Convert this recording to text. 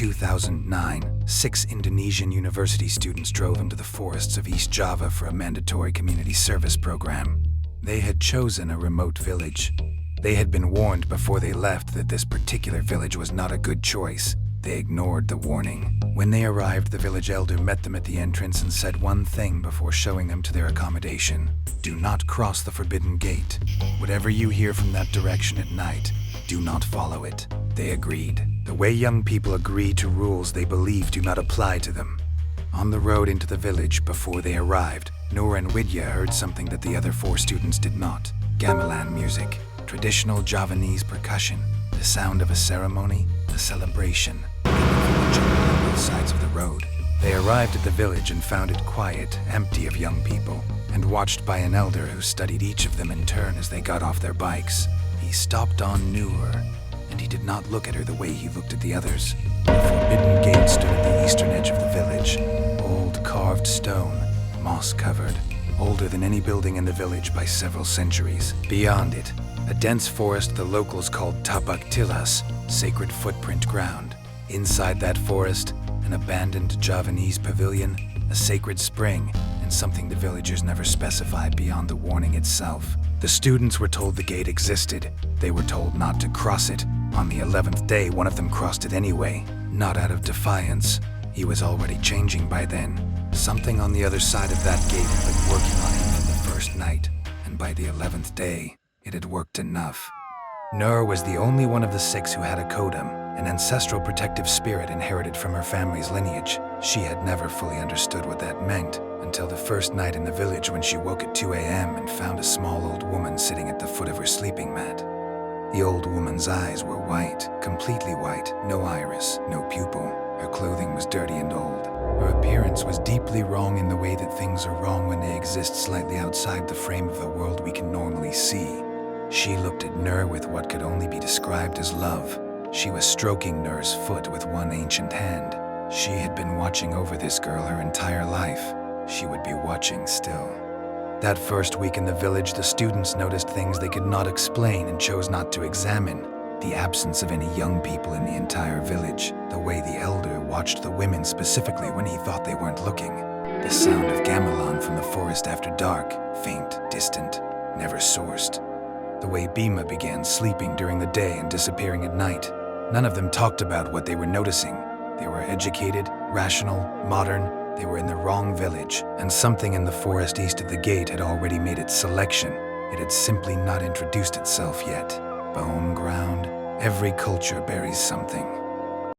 2009, 6 Indonesian university students drove into the forests of East Java for a mandatory community service program. They had chosen a remote village. They had been warned before they left that this particular village was not a good choice. They ignored the warning. When they arrived, the village elder met them at the entrance and said one thing before showing them to their accommodation. Do not cross the forbidden gate. Whatever you hear from that direction at night, do not follow it. They agreed. The way young people agree to rules they believe do not apply to them. On the road into the village before they arrived, Noor and Widya heard something that the other 4 students did not. Gamelan music, traditional Javanese percussion, the sound of a ceremony, a celebration, coming from the jungle on both sides of the road. They arrived at the village and found it quiet, empty of young people, and watched by an elder who studied each of them in turn as they got off their bikes. He stopped on Noor, and he did not look at her the way he looked at the others. The forbidden gate stood at the eastern edge of the village. Old carved stone, moss-covered, older than any building in the village by several centuries. Beyond it, a dense forest the locals called Tapak Tilas, sacred footprint ground. Inside that forest, an abandoned Javanese pavilion, a sacred spring, and something the villagers never specified beyond the warning itself. The students were told the gate existed. They were told not to cross it. On the 11th day, one of them crossed it anyway, not out of defiance. He was already changing by then. Something on the other side of that gate had been working on him from the first night, and by the 11th day, it had worked enough. Noor was the only one of the 6 who had a kodam, an ancestral protective spirit inherited from her family's lineage. She had never fully understood what that meant until the first night in the village when she woke at 2 a.m. and found a small old woman sitting at the foot of her sleeping mat. The old woman's eyes were white, completely white, no iris, no pupil. Her clothing was dirty and old. Her appearance was deeply wrong in the way that things are wrong when they exist slightly outside the frame of the world we can normally see. She looked at Noor with what could only be described as love. She was stroking Noor's foot with one ancient hand. She had been watching over this girl her entire life. She would be watching still. That first week in the village, the students noticed things they could not explain and chose not to examine. The absence of any young people in the entire village, the way the elder watched the women specifically when he thought they weren't looking, the sound of gamelan from the forest after dark, faint, distant, never sourced, the way Bima began sleeping during the day and disappearing at night. None of them talked about what they were noticing. They were educated, rational, modern. They were in the wrong village, and something in the forest east of the gate had already made its selection. It had simply not introduced itself yet. Bone ground. Every culture buries something.